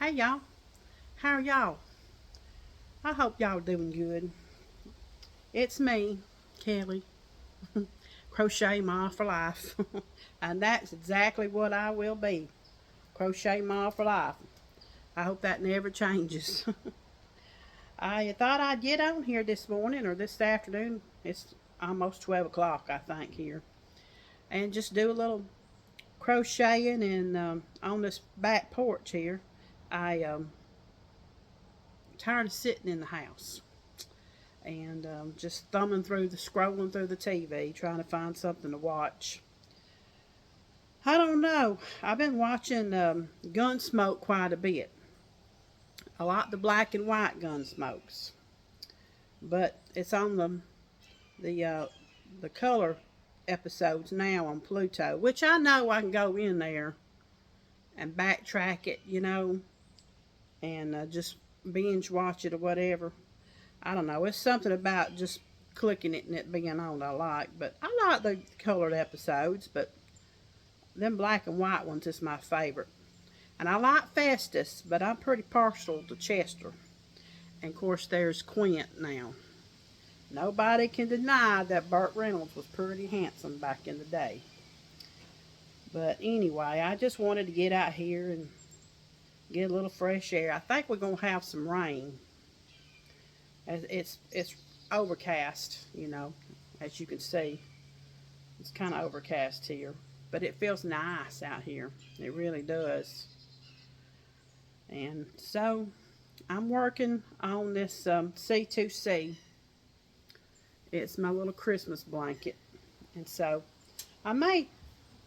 Hey y'all, how are y'all? I hope y'all doing good. It's me, Kelly, Crochet Ma for life. And that's exactly what I will be. Crochet Ma for life. I hope that never changes. I thought I'd get on here this morning or this afternoon. It's almost 12 o'clock, I think, here. And just do a little crocheting and on this back porch here. I tired of sitting in the house and just scrolling through the TV, trying to find something to watch. I don't know. I've been watching Gunsmoke quite a bit. I like the black and white Gunsmokes, but it's on the the color episodes now on Pluto, which I know I can go in there and backtrack it, and just binge watch it or whatever. I don't know. It's something about just clicking it and it being on I like. But I like the colored episodes, but them black and white ones is my favorite. And I like Festus, but I'm pretty partial to Chester. And of course, there's Quint now. Nobody can deny that Burt Reynolds was pretty handsome back in the day. But anyway, I just wanted to get out here and get a little fresh air. I think we're gonna have some rain. It's overcast, as you can see. It's kind of overcast here, but it feels nice out here. It really does. And so I'm working on this C2C. It's my little Christmas blanket, and so I may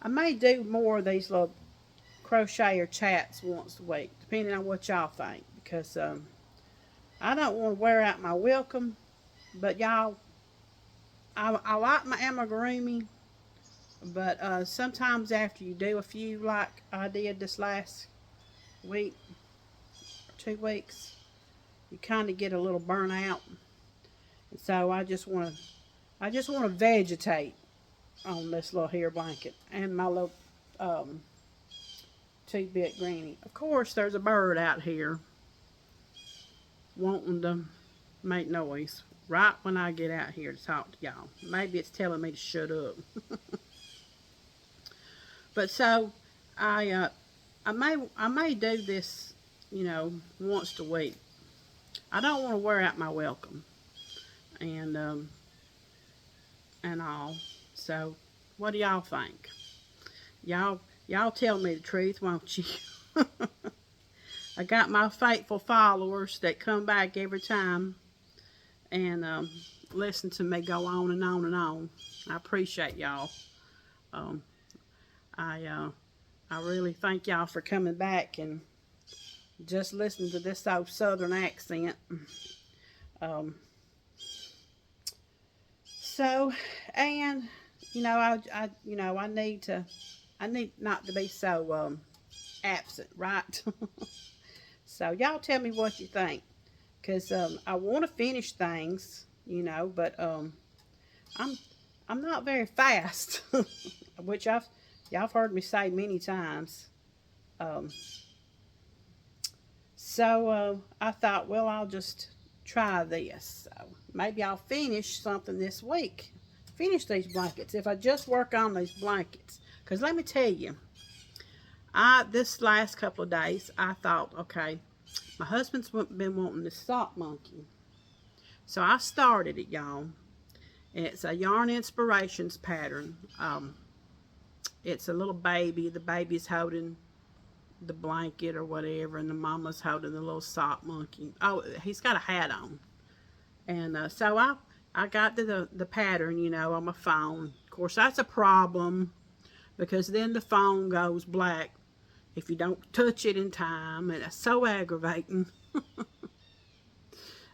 I may do more of these little crocheter chats once a week, depending on what y'all think, because I don't want to wear out my welcome, but y'all, I like my amigurumi, but sometimes after you do a few like I did this last week or 2 weeks, you kind of get a little burnt out, and so I just want to vegetate on this little hair blanket and my little um, 2-bit granny. Of course, there's a bird out here wanting to make noise right when I get out here to talk to y'all. Maybe it's telling me to shut up. But so I may do this, once a week. I don't want to wear out my welcome and and all. So what do y'all think? Y'all tell me the truth, won't you? I got my faithful followers that come back every time and listen to me go on and on and on. I appreciate y'all. Um, I really thank y'all for coming back and just listening to this old southern accent. Um, so, and I need not to be so absent, right? So y'all tell me what you think, cause I want to finish things, but I'm I'm not very fast, which y'all have heard me say many times. Um, so I thought, well, I'll just try this. So maybe I'll finish something this week. Finish these blankets if I just work on these blankets. Cause let me tell you, this last couple of days I thought, okay, my husband's been wanting this sock monkey, so I started it, y'all. And it's a Yarn Inspirations pattern. It's a little baby. The baby's holding the blanket or whatever, and the mama's holding the little sock monkey. Oh, he's got a hat on. And so I got the pattern, on my phone. Of course, that's a problem because then the phone goes black if you don't touch it in time, and it's so aggravating.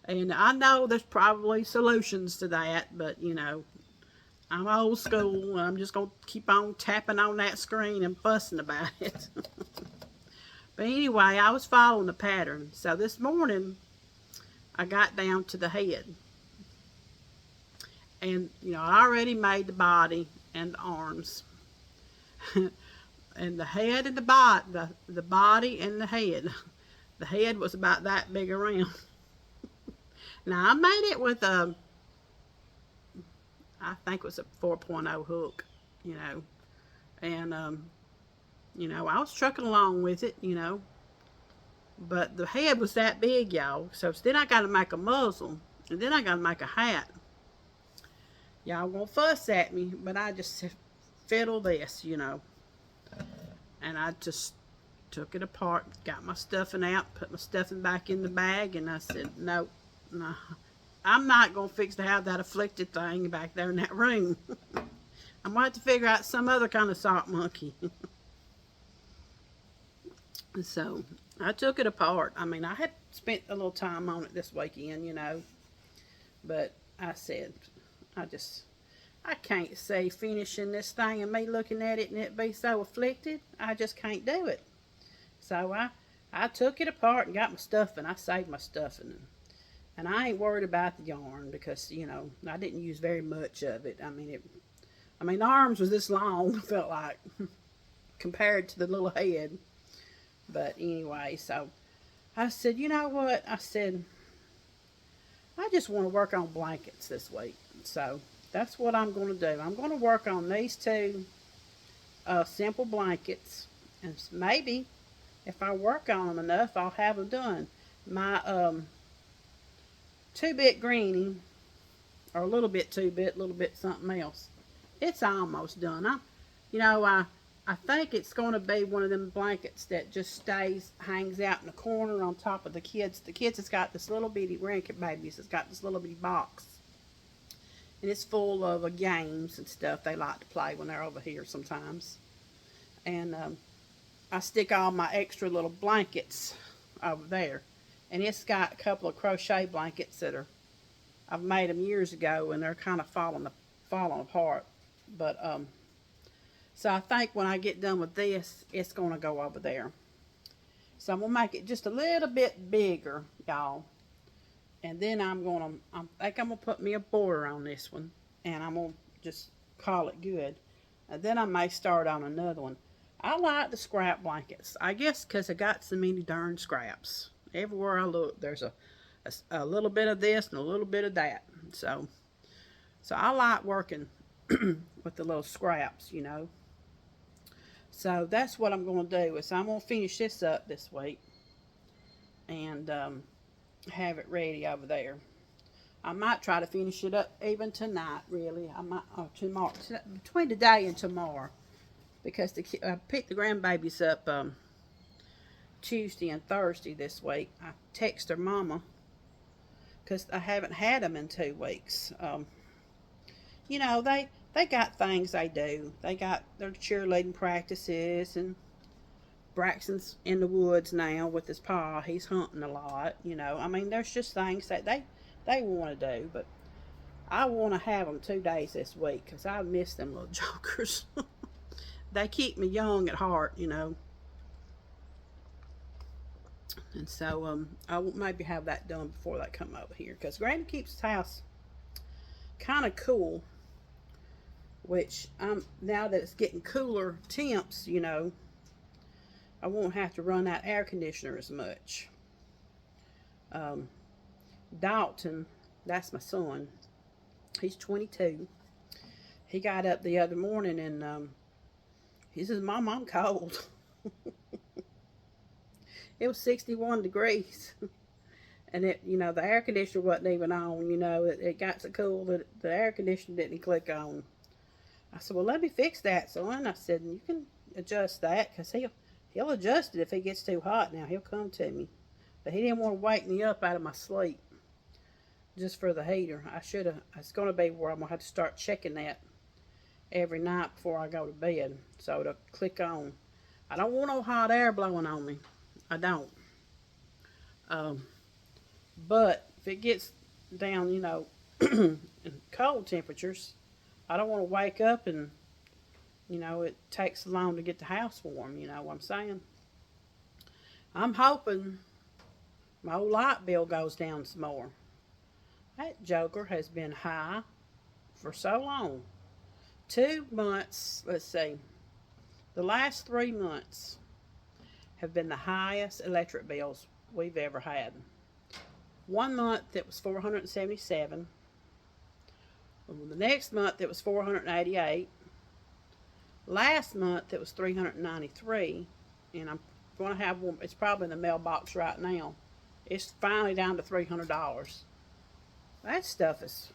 And I know there's probably solutions to that, but I'm old school and I'm just going to keep on tapping on that screen and fussing about it. But anyway, I was following the pattern. So this morning, I got down to the head. And, I already made the body and the arms. And the head and the body and the head. The head was about that big around. Now I made it with I think it was a 4.0 hook, you know, and I was trucking along with it, but the head was that big, y'all. So then I got to make a muzzle, and then I got to make a hat. Y'all gonna fuss at me, but I just fiddle this, and I just took it apart, got my stuffing out, put my stuffing back in the bag, and I said, no, no, I'm not going to fix to have that afflicted thing back there in that room. I'm going to have to figure out some other kind of sock monkey. So I took it apart. I mean, I had spent a little time on it this weekend, but I said, I can't see finishing this thing and me looking at it and it be so afflicted. I just can't do it. So I took it apart and got my stuffing. I saved my stuffing. And I ain't worried about the yarn because, I didn't use very much of it. I mean, the arms was this long, it felt like, compared to the little head. But anyway, so I said, you know what? I said, I just want to work on blankets this week. So that's what I'm going to do. I'm going to work on these two simple blankets. And maybe if I work on them enough, I'll have them done. My 2-bit greenie, or a little bit 2-bit, a little bit something else. It's almost done. I think it's going to be one of them blankets that just hangs out in the corner on top of the kids. The kids has got this little bitty grandkid babies. It's got this little bitty box. And it's full of games and stuff they like to play when they're over here sometimes. And I stick all my extra little blankets over there. And it's got a couple of crochet blankets I've made them years ago, and they're kind of falling apart. But so I think when I get done with this, it's going to go over there. So I'm going to make it just a little bit bigger, y'all. And then I think I'm going to put me a border on this one, and I'm going to just call it good. And then I may start on another one. I like the scrap blankets. I guess because I got so many darn scraps. Everywhere I look, there's a little bit of this and a little bit of that. So I like working with the little scraps, So that's what I'm going to do. Is I'm going to finish this up this week and have it ready over there. I might try to finish it up even tonight, really. I might, or tomorrow, between today and tomorrow, because I picked the grandbabies up Tuesday and Thursday this week. I text their mama because I haven't had them in 2 weeks. They got things they do. They got their cheerleading practices, and Braxton's in the woods now with his pa. He's hunting a lot. There's just things that they want to do, but I want to have them 2 days this week because I miss them little jokers. They keep me young at heart, And so I will maybe have that done before they come over here, because Granny keeps his house kind of cool, which now that it's getting cooler temps, I won't have to run that air conditioner as much. Dalton, that's my son, he's 22. He got up the other morning and he says, Mom, I'm cold. It was 61 degrees. And the air conditioner wasn't even on, it got so cool that the air conditioner didn't click on. I said, well, let me fix that, son. I said, you can adjust that, because he'll adjust it if it gets too hot now. He'll come to me. But he didn't want to wake me up out of my sleep just for the heater. It's going to be where I'm going to have to start checking that every night before I go to bed, so it'll click on. I don't want no hot air blowing on me. I don't. But if it gets down, in cold temperatures, I don't want to wake up and, it takes so long to get the house warm, you know what I'm saying? I'm hoping my old light bill goes down some more. That joker has been high for so long. 2 months, let's see, the last 3 months have been the highest electric bills we've ever had. One month it was 477. The next month it was 488. Last month it was 393, and I'm going to have one. It's probably in the mailbox right now. It's finally down to $300. That stuff is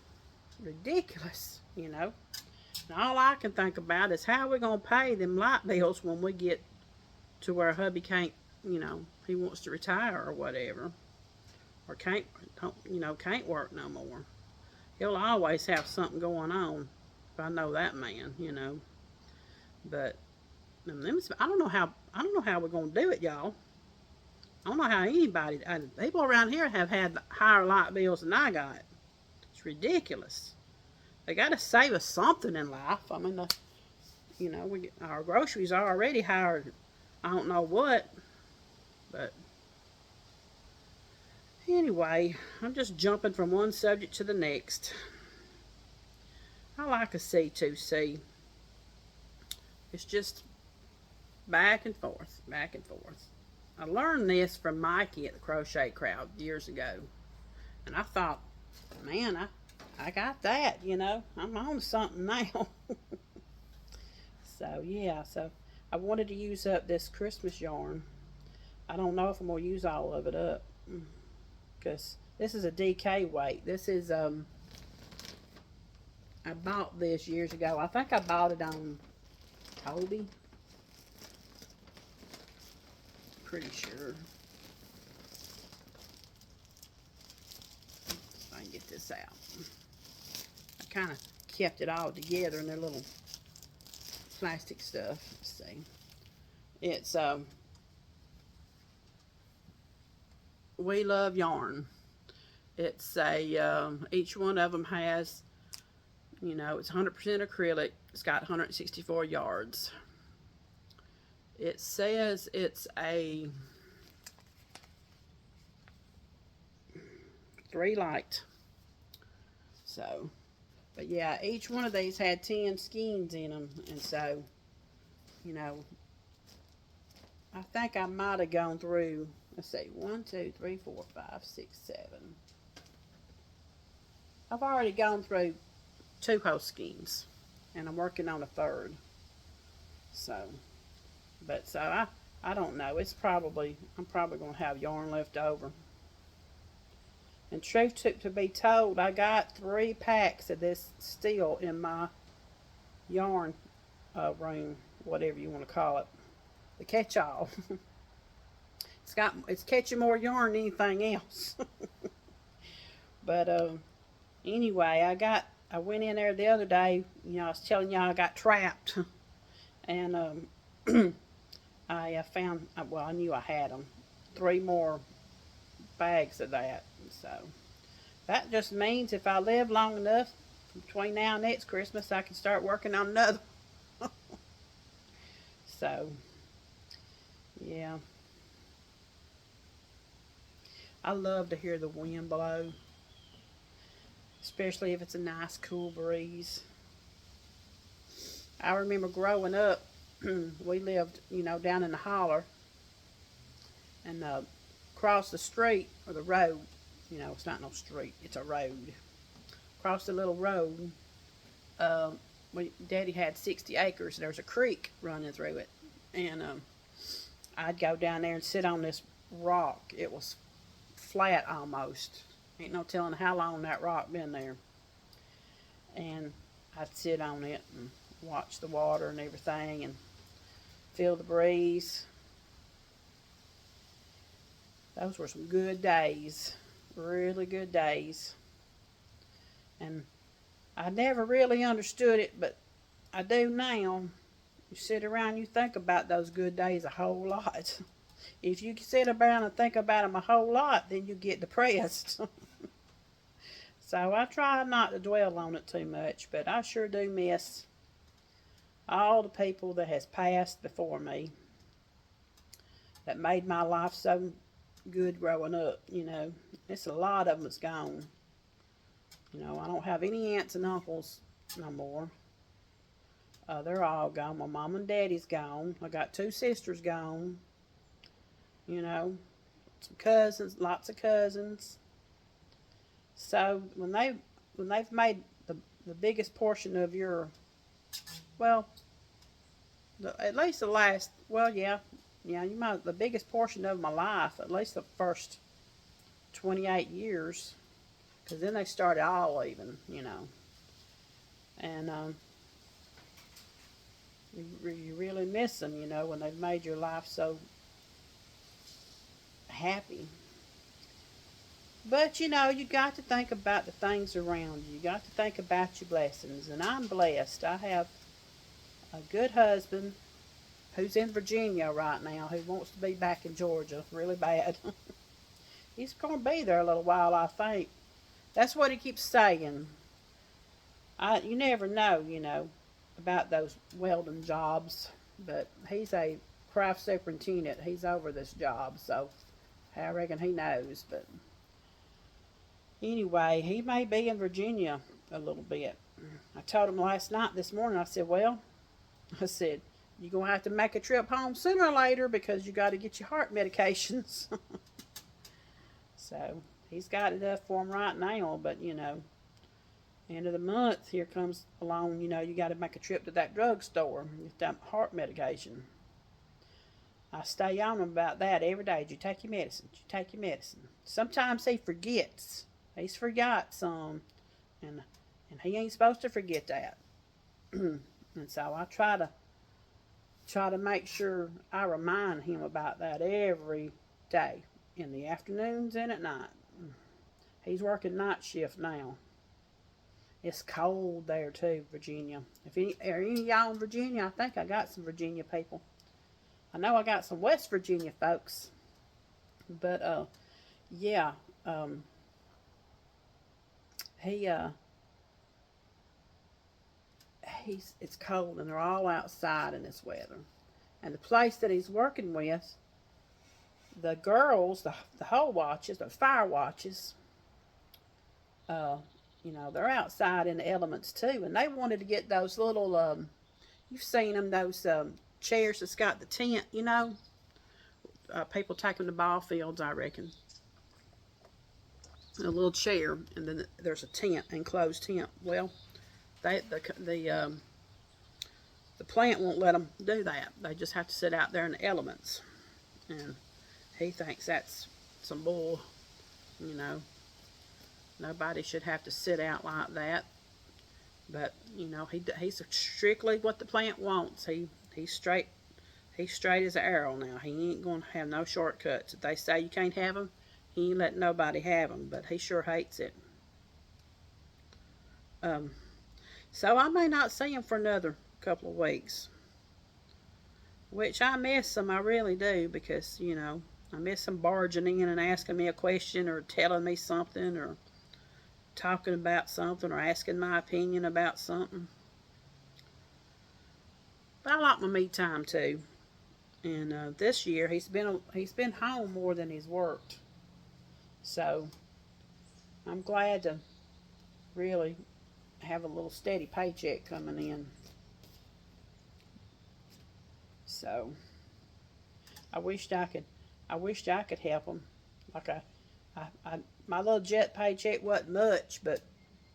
ridiculous, you know. And all I can think about is how we're going to pay them light bills when we get to where hubby can't, he wants to retire or whatever, or can't work no more. He'll always have something going on. If I know that man. But I don't know how we're gonna do it, y'all. I don't know how anybody. People around here have had higher light bills than I got. It's ridiculous. They got to save us something in life. I mean, our groceries are already higher. I don't know what, but anyway, I'm just jumping from one subject to the next. I like a C2C. It's just back and forth, back and forth. I learned this from Mikey at the Crochet Crowd years ago, and I thought, man, I got that, I'm on something now. So yeah, so I wanted to use up this Christmas yarn. I don't know if I'm gonna use all of it up, because this is a DK weight. This is I bought this years ago. I think I bought it on Toby. Pretty sure. If I can get this out. I kind of kept it all together in their little plastic stuff. Let's see. It's We Love Yarn. It's each one of them has, it's 100% acrylic. It's got 164 yards. It says it's a 3 light. So, but yeah, each one of these had 10 skeins in them, and so, I think I might have gone through, let's see, 1, 2, 3, 4, 5, 6, 7. I've already gone through 2 whole skeins, and I'm working on a third. So, but so I don't know. I'm probably going to have yarn left over. And truth to be told, I got 3 packs of this still in my yarn room, whatever you want to call it, the catch-all. It's catching more yarn than anything else. But anyway, I went in there the other day. I was telling y'all I got trapped, and I found, well, I knew I had them, 3 more bags of that. So that just means if I live long enough between now and next Christmas, I can start working on another. So yeah, I love to hear the wind blow, especially if it's a nice cool breeze. I remember growing up, we lived, down in the holler, and across the street, or the road, it's not no street, it's a road. Across the little road, Daddy had 60 acres. There's a creek running through it, and I'd go down there and sit on this rock. It was flat almost. Ain't no telling how long that rock been there. And I'd sit on it and watch the water and everything, and feel the breeze. Those were some good days, really good days. And I never really understood it, but I do now. You sit around, you think about those good days a whole lot. If you sit around and think about them a whole lot, then you get depressed. So I try not to dwell on it too much, but I sure do miss all the people that has passed before me that made my life so good growing up. It's a lot of them that's gone. I don't have any aunts and uncles no more. They're all gone. My mom and daddy's gone. I got 2 sisters gone. some cousins, lots of cousins. So when they've made the biggest portion of your, well, at least the last, well, yeah, you might, the biggest portion of my life, at least the first 28 years, because then they started all leaving, and you really miss them, when they've made your life so happy. But you got to think about the things around you. You got to think about your blessings. And I'm blessed. I have a good husband who's in Virginia right now, who wants to be back in Georgia really bad. He's going to be there a little while, I think. That's what he keeps saying. You never know, about those welding jobs. But he's a craft superintendent. He's over this job, so I reckon he knows. But anyway, he may be in Virginia a little bit. I told him this morning, I said, you're going to have to make a trip home sooner or later because you got to get your heart medications. So he's got enough for him right now, but end of the month, here comes along, you got to make a trip to that drugstore and get that heart medication. I stay on him about that every day. Did you take your medicine? Did you take your medicine? Sometimes he forgets. He's forgot some, and he ain't supposed to forget that. And so I try to make sure I remind him about that every day, in the afternoons and at night. He's working night shift now. It's cold there too, Virginia. Are any of y'all in Virginia? I think I got some Virginia people. I know I got some West Virginia folks. But yeah, it's cold and they're all outside in this weather. And the place that he's working with, the girls, the whole watches, the fire watches, they're outside in the elements too. And they wanted to get those little, you've seen them, those chairs that's got the tent, people take them to ball fields, I reckon. A little chair, and then there's a tent, enclosed tent. Well, the plant won't let them do that. They just have to sit out there in the elements. And he thinks that's some bull, Nobody should have to sit out like that. But he's strictly what the plant wants. He's straight. He's straight as an arrow now. He ain't gonna have no shortcuts. If they say you can't have them, he ain't letting nobody have them. But he sure hates it. So I may not see him for another couple of weeks, which I miss him. I really do, because I miss him barging in and asking me a question, or telling me something, or talking about something, or asking my opinion about something. But I like my me time too. And this year he's been home more than he's worked. So I'm glad to really have a little steady paycheck coming in. So I wished I could help him. Like my little jet paycheck wasn't much, but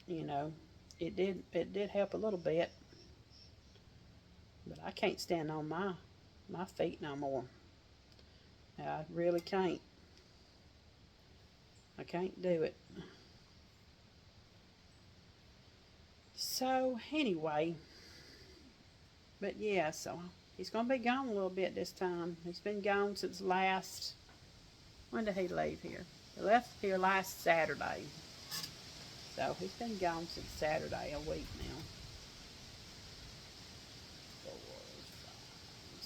it did help a little bit. But I can't stand on my feet no more. I really can't. I can't do it. So anyway, but yeah, so he's gonna be gone a little bit this time. He's been gone since last. When did he leave here? He left here last Saturday. So he's been gone since Saturday, a week now. 4, 5,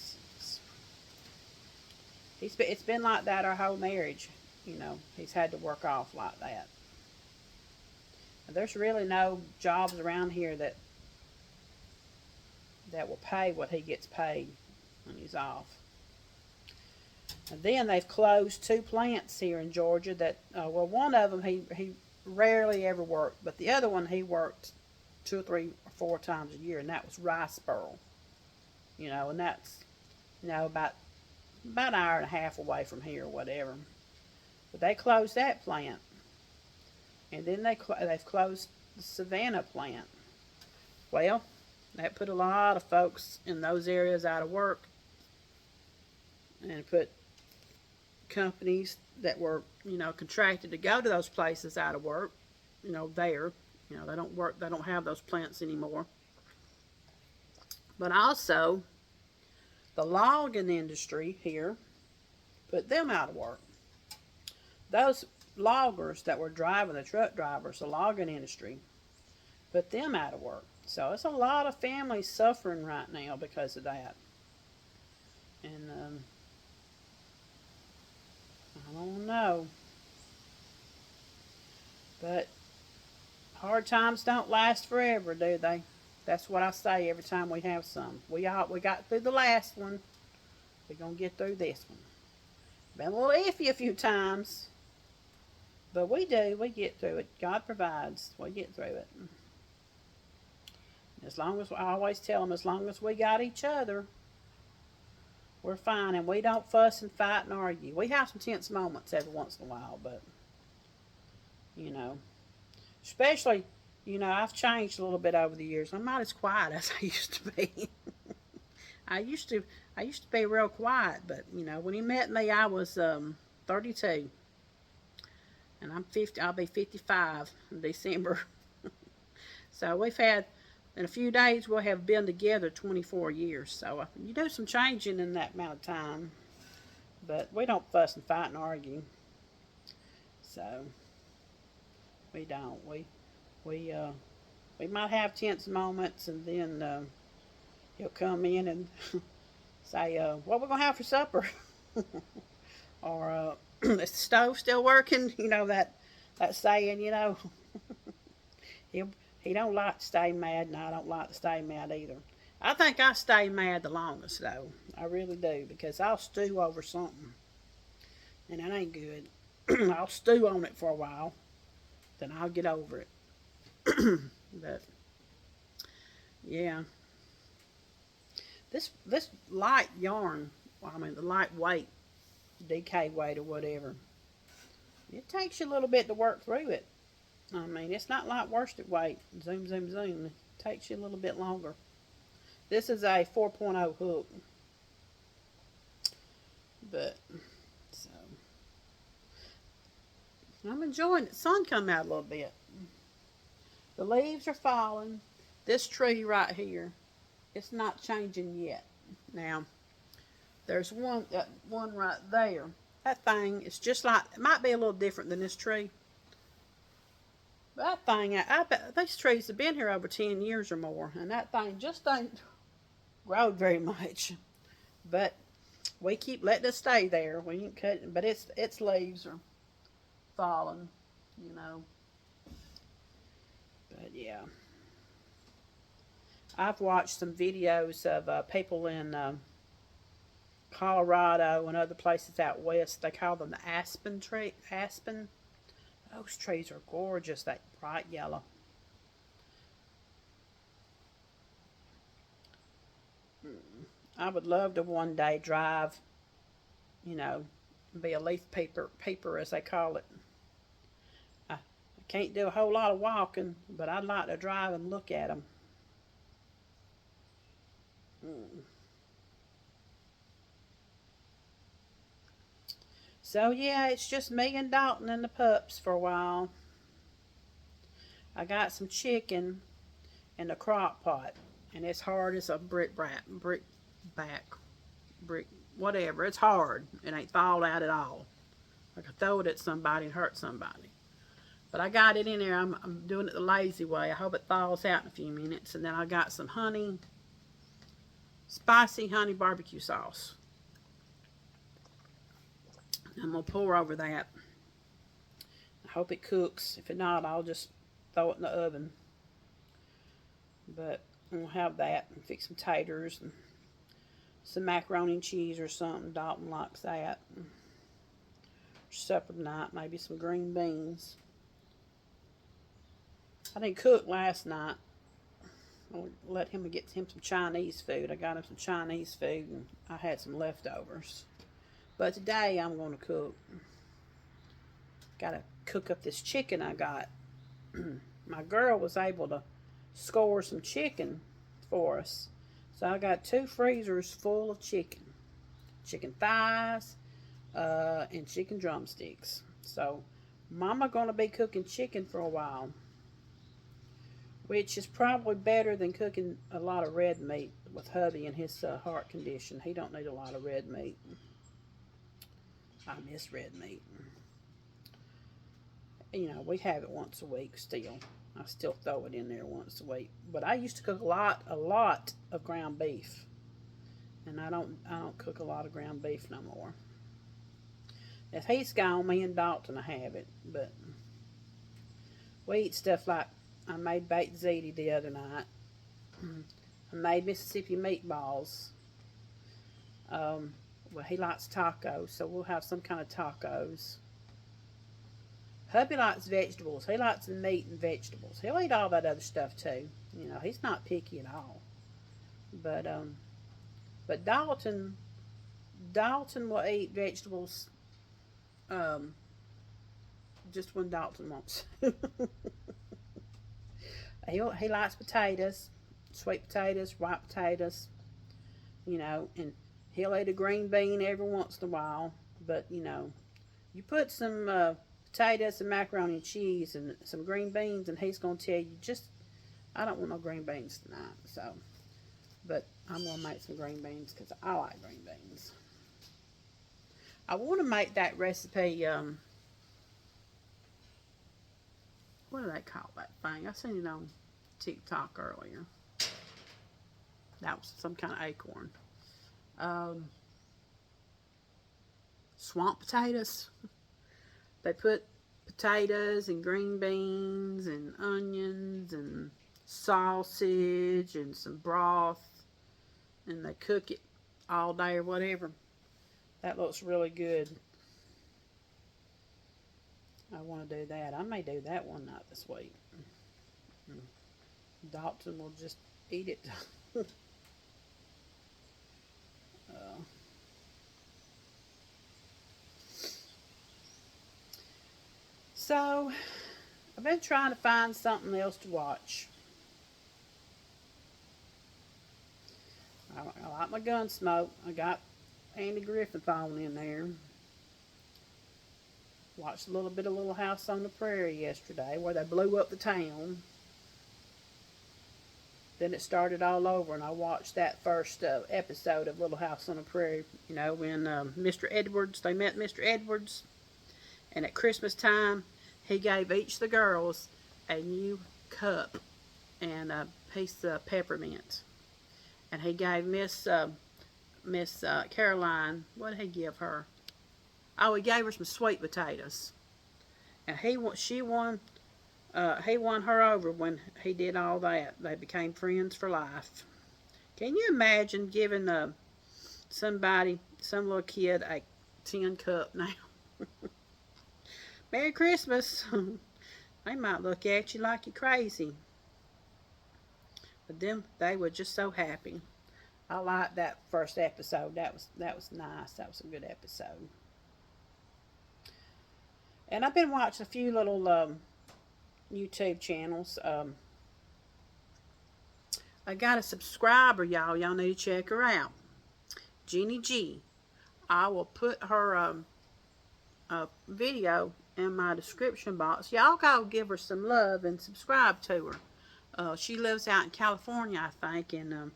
6. It's been like that our whole marriage. He's had to work off like that. There's really no jobs around here that will pay what he gets paid when he's off. And then they've closed 2 plants here in Georgia that, one of them he rarely ever worked, but the other one he worked 2 or 3 or 4 times a year, and that was Riceboro. And that's, about an hour and a half away from here or whatever. But they closed that plant. And then they've closed the Savannah plant. Well, that put a lot of folks in those areas out of work, and put companies that were, contracted to go to those places out of work, there. They don't work, they don't have those plants anymore. But also, the logging industry here put them out of work. Those loggers that were driving, the truck drivers, the logging industry, put them out of work. So it's a lot of families suffering right now because of that. And I don't know. But hard times don't last forever, do they? That's what I say every time we have some. We got through the last one. We're going to get through this one. Been a little iffy a few times. But we do. We get through it. God provides. We get through it. As long as, I always tell them, as long as we got each other, we're fine. And we don't fuss and fight and argue. We have some tense moments every once in a while. But, especially, I've changed a little bit over the years. I'm not as quiet as I used to be. I used to be real quiet, but when he met me, I was 32, and I'm 50. I'll be 55 in December. So we've had, in a few days, we'll have been together 24 years. So you do some changing in that amount of time, but we don't fuss and fight and argue. So we don't. We might have tense moments, and then he'll come in and say, what we're going to have for supper? Or, is the stove still working? That saying, he don't like to stay mad, and I don't like to stay mad either. I think I stay mad the longest, though. I really do, because I'll stew over something, and that ain't good. I'll stew on it for a while, then I'll get over it. But, yeah. This light yarn, the lightweight, DK weight or whatever, it takes you a little bit to work through it. It's not like worsted weight, zoom, zoom, zoom. It takes you a little bit longer. This is a 4.0 hook. But, so, I'm enjoying the sun come out a little bit. The leaves are falling. This tree right here, it's not changing yet. Now, there's one right there. That thing is just like, it might be a little different than this tree. That thing, I bet these trees have been here over 10 years or more, and that thing just ain't growed very much. But we keep letting it stay there. We ain't cutting, but its leaves are falling, But yeah. I've watched some videos of people in Colorado and other places out west. They call them the aspen tree. Aspen. Those trees are gorgeous, that bright yellow. I would love to one day drive, be a leaf peeper as they call it. I can't do a whole lot of walking, but I'd like to drive and look at them. So yeah, it's just me and Dalton and the pups for a while. I got some chicken in the crock pot, and it's hard as a brick, whatever. It's hard. It ain't thawed out at all. I could throw it at somebody and hurt somebody. But I got it in there. I'm doing it the lazy way. I hope it thaws out in a few minutes. And then I got some spicy honey barbecue sauce. I'm going to pour over that. I hope it cooks. If it not, I'll just throw it in the oven. But we'll have that and fix some taters and some macaroni and cheese or something. Dalton likes that. Supper tonight, maybe some green beans. I didn't cook last night. I'll let him get him some Chinese food. I got him some Chinese food, and I had some leftovers. But today I'm going to cook. Gotta cook up this chicken I got. My girl was able to score some chicken for us. So I got 2 freezers full of chicken. Chicken thighs, and chicken drumsticks. So Mama gonna be cooking chicken for a while, which is probably better than cooking a lot of red meat with hubby and his heart condition. He don't need a lot of red meat. I miss red meat. You know, we have it once a week still. I still throw it in there once a week. But I used to cook a lot of ground beef. And I don't cook a lot of ground beef no more. If he's gone, me and Dalton will have it. But we eat stuff like, I made baked ziti the other night. I made Mississippi meatballs. Well, he likes tacos, so we'll have some kind of tacos. Hubby likes vegetables. He likes the meat and vegetables. He'll eat all that other stuff too. You know, he's not picky at all. But Dalton will eat vegetables just when Dalton wants. He likes potatoes, sweet potatoes, white potatoes, you know, and he'll eat a green bean every once in a while. But, you know, you put some potatoes and macaroni and cheese and some green beans, and he's going to tell you, just, I don't want no green beans tonight. So, but I'm going to make some green beans because I like green beans. I want to make that recipe, what do they call that thing? I seen it on TikTok earlier. That was some kind of acorn. Swamp potatoes. They put potatoes and green beans and onions and sausage and some broth, and they cook it all day or whatever. That looks really good. I want to do that. I may do that one night this week. Dalton will just eat it. So, I've been trying to find something else to watch. I like my Gunsmoke. I got Andy Griffith on in there. Watched a little bit of Little House on the Prairie yesterday where they blew up the town. Then it started all over, and I watched that first episode of Little House on the Prairie. You know, when Mr. Edwards, they met Mr. Edwards, and at Christmas time, he gave each of the girls a new cup and a piece of peppermint. And he gave Miss Caroline, what did he give her? Oh, he gave her some sweet potatoes. And he won her over when he did all that. They became friends for life. Can you imagine giving some little kid a tin cup now? Merry Christmas. They might look at you like you're crazy. But them, they were just so happy. I liked that first episode. That was nice. That was a good episode. And I've been watching a few little YouTube channels. I got a subscriber, y'all. Y'all need to check her out. Jeannie G. I will put her video in my description box. Y'all go give her some love and subscribe to her. She lives out in California, I think, and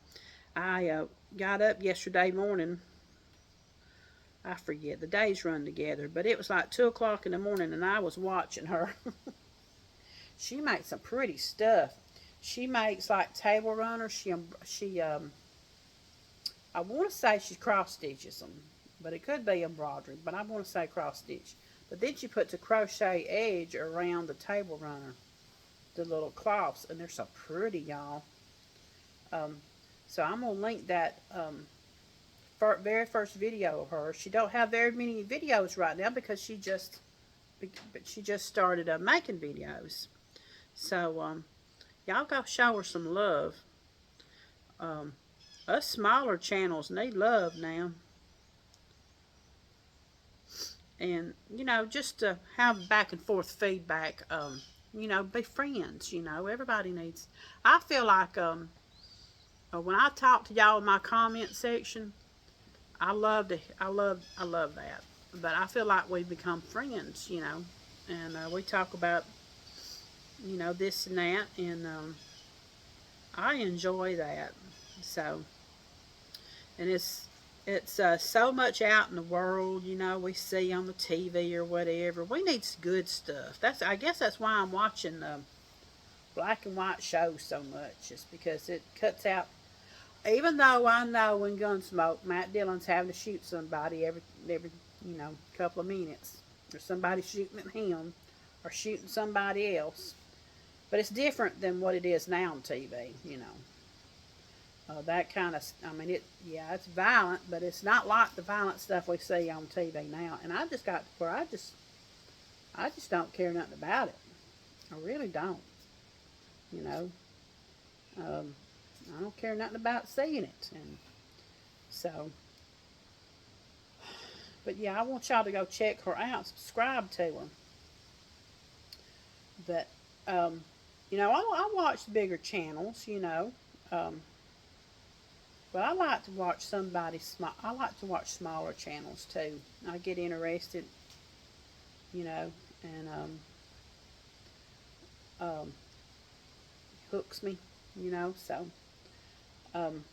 I got up yesterday morning. I forget, the days run together, but it was like 2 o'clock in the morning, and I was watching her. She makes some pretty stuff. She makes like table runners. I want to say she cross stitches them, but it could be embroidery, but I want to say cross stitch. But then she puts a crochet edge around the table runner, the little cloths, and they're so pretty, y'all. So I'm gonna link that very first video of her. She don't have very many videos right now because she just started making videos. So y'all go show her some love. Us smaller channels need love now. And, you know, just to have back and forth feedback, you know, be friends, you know, everybody needs, I feel like, when I talk to y'all in my comment section, I love that. But I feel like we become friends, you know, and we talk about, you know, this and that, and I enjoy that. So, and it's so much out in the world, you know, we see on the TV or whatever. We need good stuff. I guess that's why I'm watching black and white shows so much, is because it cuts out. Even though I know in Gunsmoke, Matt Dillon's having to shoot somebody every you know, couple of minutes, or somebody shooting at him, or shooting somebody else. But it's different than what it is now on TV, you know. That kind of, I mean, yeah, it's violent, but it's not like the violent stuff we see on TV now. And I just got to where I just don't care nothing about it. I really don't. You know, um, I don't care nothing about seeing it. And so, but yeah, I want y'all to go check her out, subscribe to her. But, um, you know, I watch the bigger channels, you know. Um, But I like to watch somebody small. I like to watch smaller channels too. I get interested, you know, and um, hooks me, you know. So um,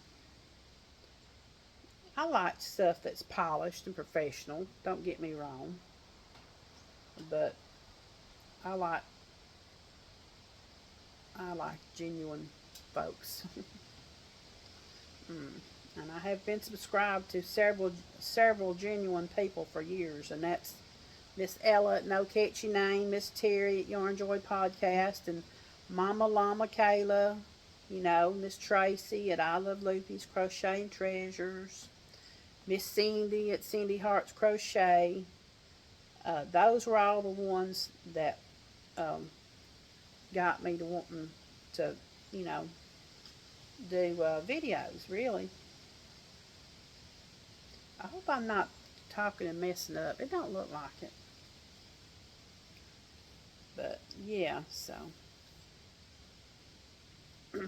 I like stuff that's polished and professional. Don't get me wrong, but I like I like genuine folks. Mm. And I have been subscribed to several genuine people for years, and that's Miss Ella at No Catchy Name, Miss Terry at Yarn Joy Podcast, and Mama Llama Kayla, you know, Miss Tracy at I Love Loopy's Crochet and Treasures, Miss Cindy at Cindy Hearts Crochet. Those were all the ones that um, got me to wanting to, you know, do videos, really. I hope I'm not talking and messing up. It don't look like it. But, yeah, so. But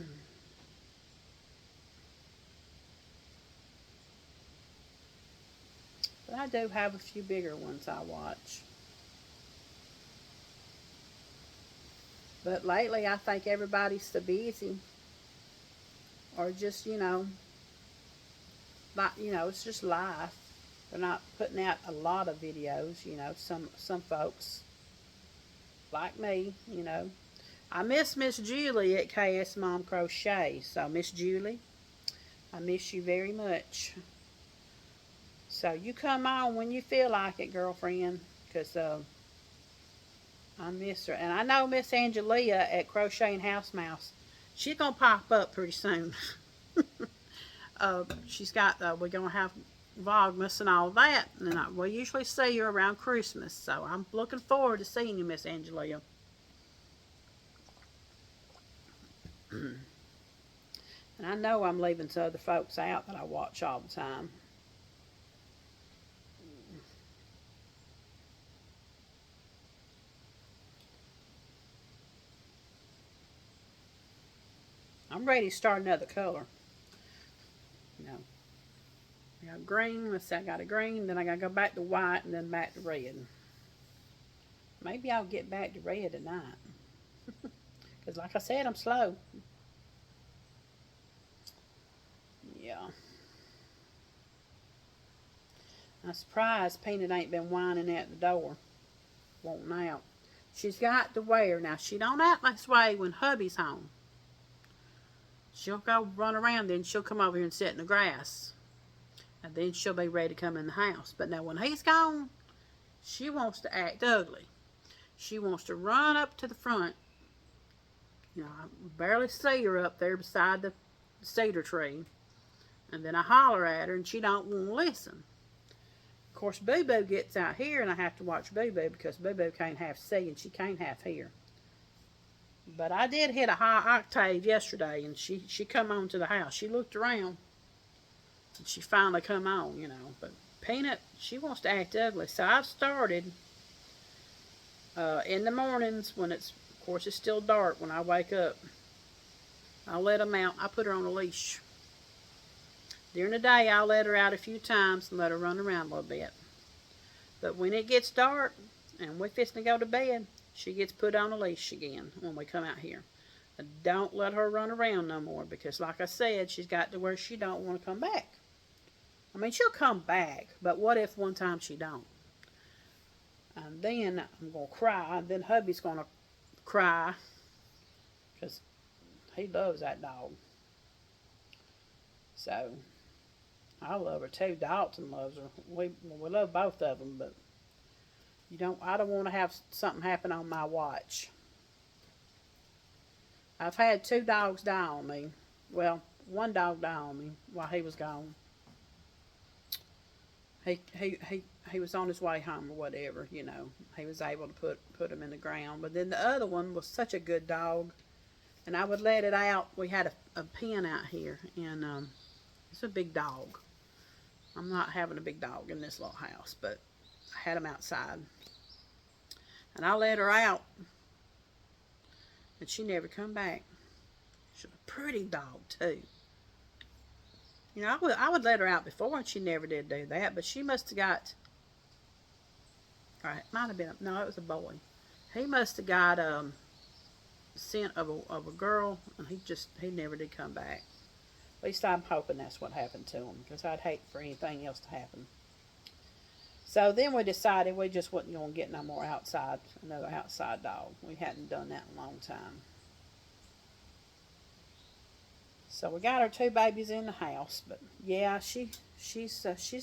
I do have a few bigger ones I watch. But lately, I think everybody's so busy, or just, you know, like, you know, it's just life. They're not putting out a lot of videos, you know. Some folks like me, you know. I miss Miss Julie at KS Mom Crochet. So Miss Julie, I miss you very much. So you come on when you feel like it, girlfriend, because I miss her. And I know Miss Angelia at Crocheting House Mouse, she's gonna pop up pretty soon. She's got we're gonna have Vlogmas and all that, and we usually see her around Christmas. So I'm looking forward to seeing you, Miss Angelia. And I know I'm leaving some other folks out that I watch all the time. I'm ready to start another color. You know, I got green. Let's see, I got a green. Then I gotta go back to white, and then back to red. Maybe I'll get back to red tonight. Because, like I said, I'm slow. Yeah. I'm surprised Peanut ain't been whining at the door, wanting out. She's got to wear. Now, she don't act this way when hubby's home. She'll go run around, then she'll come over here and sit in the grass. And then she'll be ready to come in the house. But now when he's gone, she wants to act ugly. She wants to run up to the front. You know, I barely see her up there beside the cedar tree. And then I holler at her and she don't want to listen. Of course, Boo Boo gets out here and I have to watch Boo Boo because Boo Boo can't half see and she can't half hear. But I did hit a high octave yesterday and she come on to the house. She looked around and she finally come on, you know. But Peanut, she wants to act ugly. So I've started in the mornings when it's, of course, it's still dark when I wake up. I'll let them out. I put her on a leash. During the day, I'll let her out a few times and let her run around a little bit. But when it gets dark and we're fixing to go to bed, she gets put on a leash again when we come out here. Don't let her run around no more because, like I said, she's got to where she don't want to come back. I mean, she'll come back, but what if one time she don't? And then I'm going to cry, and then hubby's going to cry because he loves that dog. So, I love her too. Dalton loves her. We love both of them, but I don't want to have something happen on my watch. I've had 2 dogs die on me. Well, 1 dog died on me while he was gone. He was on his way home or whatever, you know. He was able to put him in the ground. But then the other one was such a good dog. And I would let it out. We had a pen out here. And it's a big dog. I'm not having a big dog in this little house. But I had him outside. And I let her out. And she never come back. She's a pretty dog, too. You know, I would let her out before, and she never did do that. But she must have got... It might have been... No, it was a boy. He must have got scent of a girl, and he never did come back. At least I'm hoping that's what happened to him, because I'd hate for anything else to happen. So then we decided we just wasn't going to get another outside dog. We hadn't done that in a long time. So we got our 2 babies in the house, but yeah, she's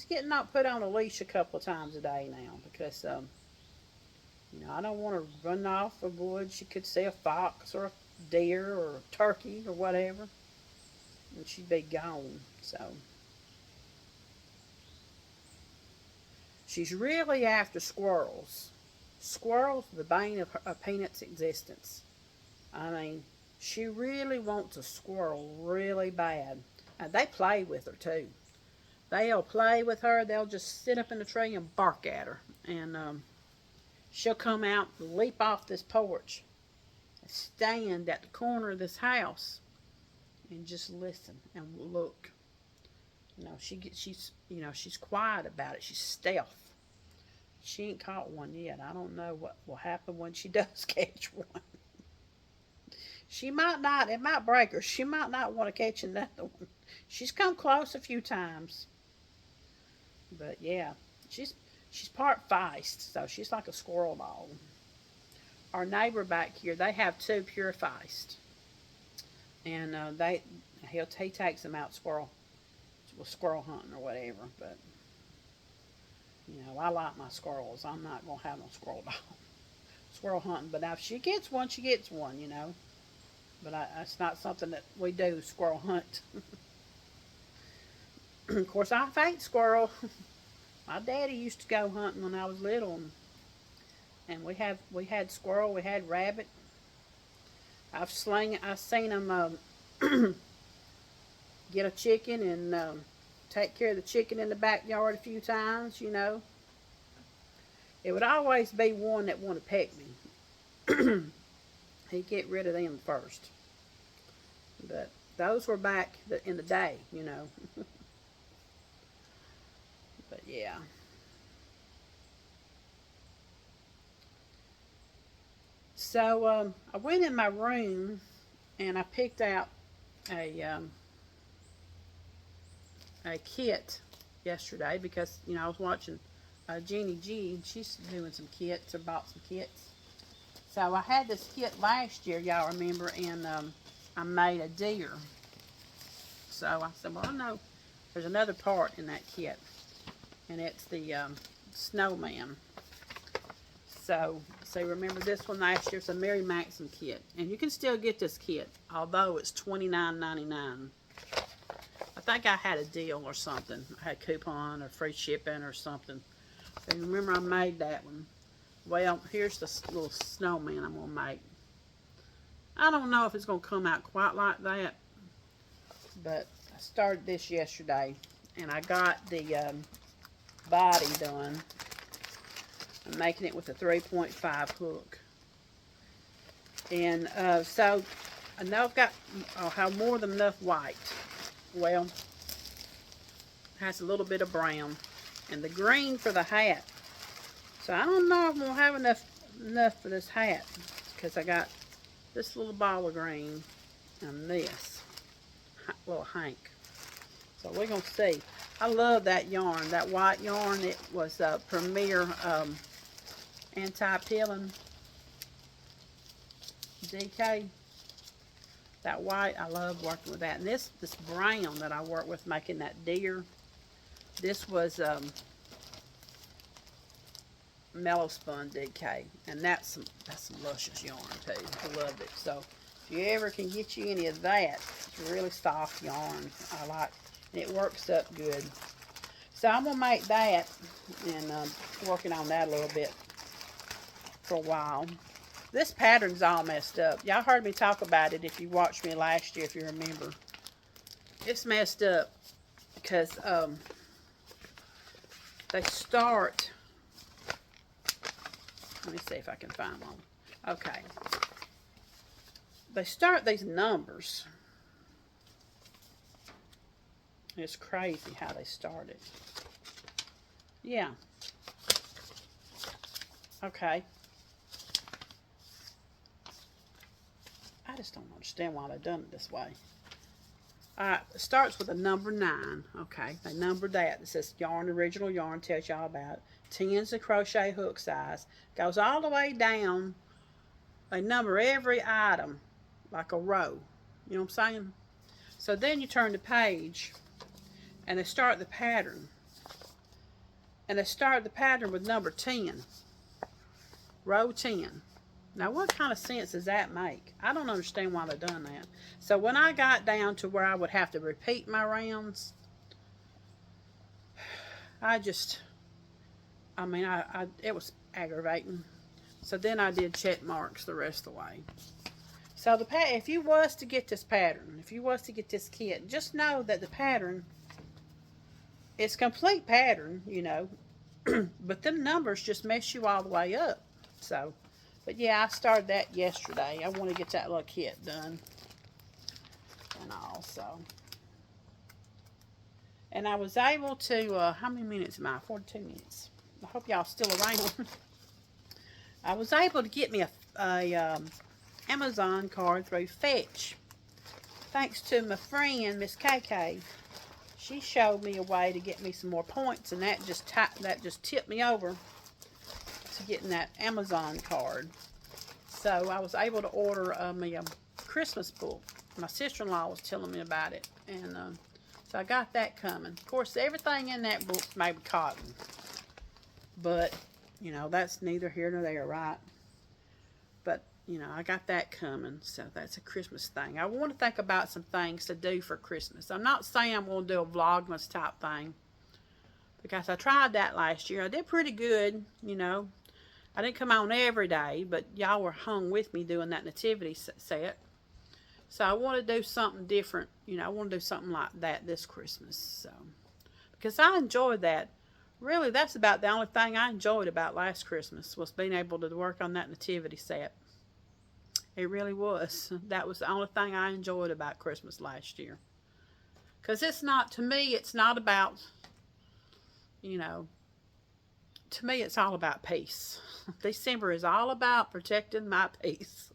getting put on a leash a couple of times a day now because you know, I don't want her running off the woods. She could see a fox or a deer or a turkey or whatever, and she'd be gone. So she's really after squirrels. Squirrels are the bane of Peanut's existence. I mean, she really wants a squirrel really bad. And they play with her too. They'll play with her. They'll just sit up in the tree and bark at her. And she'll come out and leap off this porch and stand at the corner of this house and just listen and look. You know, she's quiet about it. She's stealth. She ain't caught one yet. I don't know what will happen when she does catch one. She might not, it might break her. She might not want to catch another one. She's come close a few times. But yeah, she's part feist, so she's like a squirrel dog. Our neighbor back here, they have 2 pure feist. And he takes them out squirrel hunting or whatever. But, you know, I like my squirrels. I'm not going to have no squirrel dog. Squirrel hunting. But now if she gets one, you know. But it's not something that we do, squirrel hunt. Of course, I hate squirrel. My daddy used to go hunting when I was little. And we had squirrel, we had rabbit. I've seen them get a chicken and take care of the chicken in the backyard a few times, you know. It would always be one that wanted to peck me. He'd get rid of them first. But those were back in the day, you know. But yeah. So I went in my room and I picked out a kit yesterday because, you know, I was watching Jeannie G. She's doing some kits or bought some kits. So I had this kit last year, y'all remember, and I made a deer. So I said, well, I know there's another part in that kit, and it's the snowman. So remember this one last year? It's a Mary Maxim kit, and you can still get this kit, although it's $29.99. I think I had a deal or something. I had a coupon or free shipping or something. And remember I made that one. Well, here's the little snowman I'm going to make. I don't know if it's going to come out quite like that, but I started this yesterday, and I got the body done. I'm making it with a 3.5 hook. And so I know I'll have more than enough white. Well, it has a little bit of brown. And the green for the hat. So I don't know if I'm going to have enough for this hat. Because I got this little ball of green and this little hank. So we're going to see. I love that yarn. That white yarn. It was a Premier anti-peeling DK. That white, I love working with that. And this brown that I work with making that deer, this was Mellow Spun DK. And that's some luscious yarn too. I love it. So if you ever can get you any of that, it's really soft yarn. I like, and it works up good. So I'm going to make that and working on that a little bit for a while. This pattern's all messed up. Y'all heard me talk about it if you watched me last year, if you remember. It's messed up because they start, let me see if I can find one. Okay. They start these numbers. It's crazy how they started. Yeah. Okay. I just don't understand why they've done it this way. Alright, it starts with a number 9. Okay, they numbered that. It says yarn, original yarn, tells y'all about it. 10's the crochet hook size. Goes all the way down. They number every item like a row. You know what I'm saying? So then you turn the page and they start the pattern. And they start the pattern with number 10. Row 10. Now, what kind of sense does that make? I don't understand why they've done that. So, when I got down to where I would have to repeat my rounds, it was aggravating. So, then I did check marks the rest of the way. So, if you was to get this pattern, if you was to get this kit, just know that the pattern, it's complete pattern, you know, but them numbers just mess you all the way up. So, but yeah, I started that yesterday. I want to get that little kit done. And all, so. And I was able to, how many minutes am I? 42 minutes. I hope y'all still around. I was able to get me a Amazon card through Fetch. Thanks to my friend, Miss KK. She showed me a way to get me some more points, and that just tipped me over to getting that Amazon card. So I was able to order me a Christmas book. My sister-in-law was telling me about it, and so I got that coming. Of course, everything in that book's made of cotton, but you know, that's neither here nor there, right? But you know, I got that coming, so that's a Christmas thing. I want to think about some things to do for Christmas. I'm not saying I'm going to do a Vlogmas type thing, because I tried that last year. I did pretty good, you know. I didn't come on every day, but y'all were hung with me doing that nativity set. So I want to do something different. You know, I want to do something like that this Christmas. So, because I enjoyed that. Really, that's about the only thing I enjoyed about last Christmas was being able to work on that nativity set. It really was. That was the only thing I enjoyed about Christmas last year. Because it's not, to me, it's not about, you know, to me, it's all about peace. December is all about protecting my peace.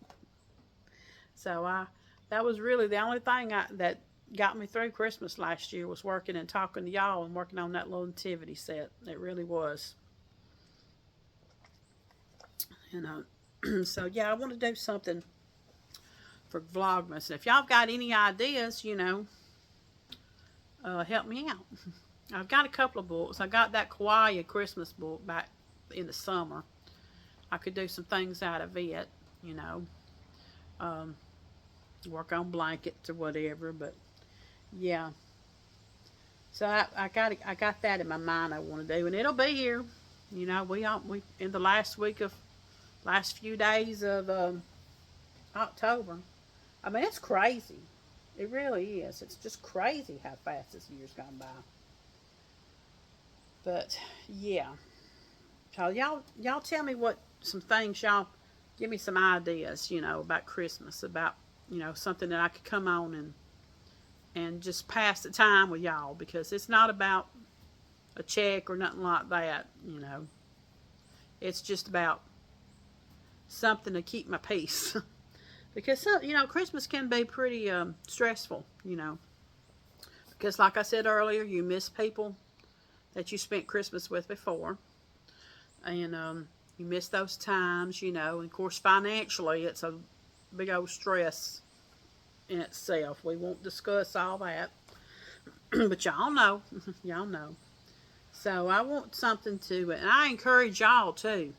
So that was really the only thing that got me through Christmas last year was working and talking to y'all and working on that little nativity set. It really was. You know, so yeah, I want to do something for Vlogmas. And if y'all got any ideas, you know, help me out. I've got a couple of books. I got that Kawaii Christmas book back in the summer. I could do some things out of it, you know. Work on blankets or whatever, but yeah. So I got that in my mind I want to do, and it'll be here. You know, we in the last few days of October. I mean, it's crazy. It really is. It's just crazy how fast this year's gone by. But yeah. So y'all tell me what some things y'all give me some ideas, about Christmas, about, something that I could come on and just pass the time with y'all, because it's not about a check or nothing like that. It's just about something to keep my peace. Because Christmas can be pretty stressful, because like I said earlier, you miss people that you spent Christmas with before, and you miss those times, and of course financially it's a big old stress in itself. We won't discuss all that, but y'all know, y'all know. So I want something to, and I encourage y'all to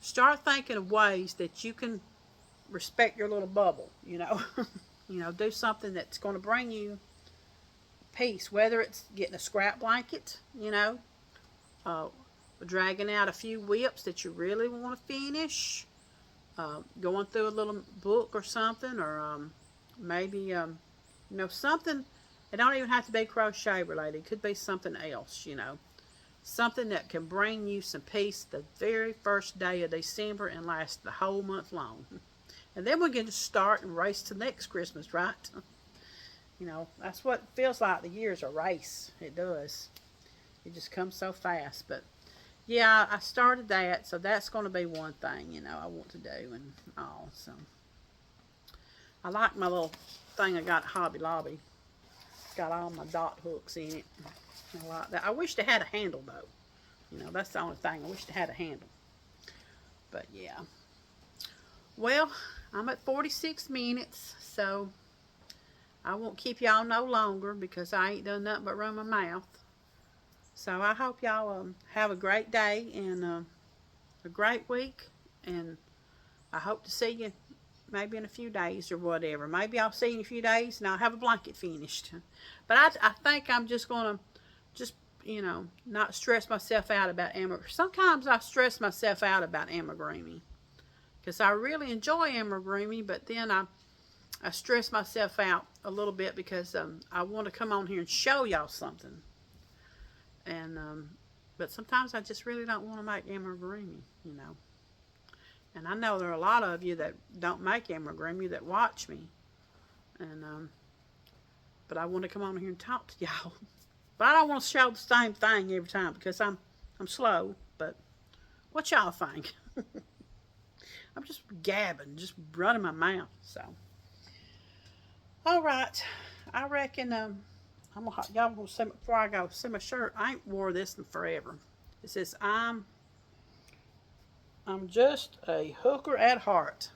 start thinking of ways that you can respect your little bubble. Do something that's going to bring you peace, whether it's getting a scrap blanket, uh, dragging out a few whips that you really want to finish, going through a little book or something, or maybe something. It don't even have to be crochet related. It could be something else, something that can bring you some peace the very first day of December and last the whole month long. And then we get to start and race to next Christmas, right? That's what it feels like. The year's a race. It does. It just comes so fast. But yeah, I started that, so that's going to be one thing, I want to do and all. So I like my little thing I got at Hobby Lobby. It's got all my dot hooks in it. I like that. I wish they had a handle though. That's the only thing. I wish they had a handle. But yeah. Well, I'm at 46 minutes, so I won't keep y'all no longer because I ain't done nothing but run my mouth. So I hope y'all have a great day and a great week, and I hope to see you maybe in a few days or whatever. Maybe I'll see you in a few days and I'll have a blanket finished. But I think I'm just going to not stress myself out about amigurumi. Sometimes I stress myself out about amigurumi because I really enjoy amigurumi, but then I stress myself out a little bit because I want to come on here and show y'all something. And but sometimes I just really don't want to make amigurumi, And I know there are a lot of you that don't make amigurumi that watch me, and but I want to come on here and talk to y'all. But I don't want to show the same thing every time because I'm slow. But what y'all think? I'm just gabbing, just running my mouth. So, all right, I reckon y'all gonna see before I go. See my shirt. I ain't wore this in forever. It says I'm just a hooker at heart.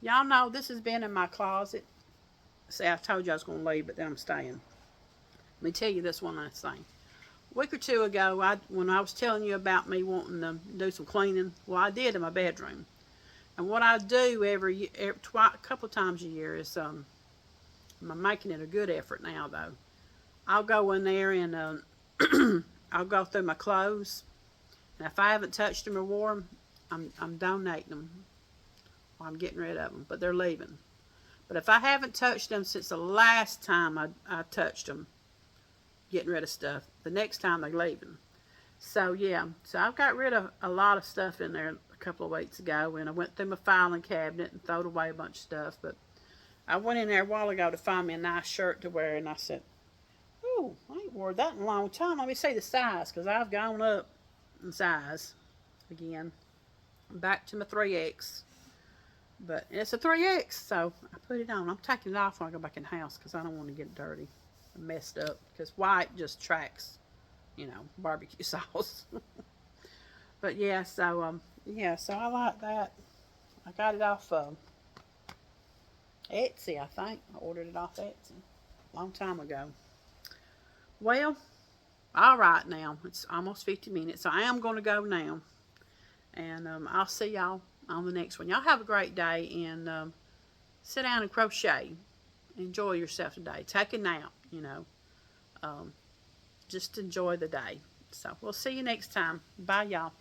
Y'all know this has been in my closet. See, I told you I was gonna leave, but then I'm staying. Let me tell you this one last thing. A week or two ago, when I was telling you about me wanting to do some cleaning, well, I did in my bedroom. And what I do a couple of times a year is, I'm making it a good effort now though. I'll go in there and I'll go through my clothes, and if I haven't touched them or worn them, I'm donating them. Or I'm getting rid of them, but they're leaving. But if I haven't touched them since the last time I touched them, getting rid of stuff, the next time they're leaving. So yeah, so I've got rid of a lot of stuff in there a couple of weeks ago, and I went through my filing cabinet and threw away a bunch of stuff. But I went in there a while ago to find me a nice shirt to wear, and I said, "Ooh, I ain't wore that in a long time. Let me see the size, because I've gone up in size again, back to my 3X." But it's a 3X, so I put it on. I'm taking it off when I go back in the house because I don't want to get it dirty and messed up. Because white just tracks, barbecue sauce. But yeah, so so I like that. I got it off Etsy, I think. I ordered it off Etsy a long time ago. Well, all right now. It's almost 50 minutes, so I am going to go now. And I'll see y'all on the next one. Y'all have a great day, and sit down and crochet. Enjoy yourself today. Take a nap, just enjoy the day. So we'll see you next time. Bye, y'all.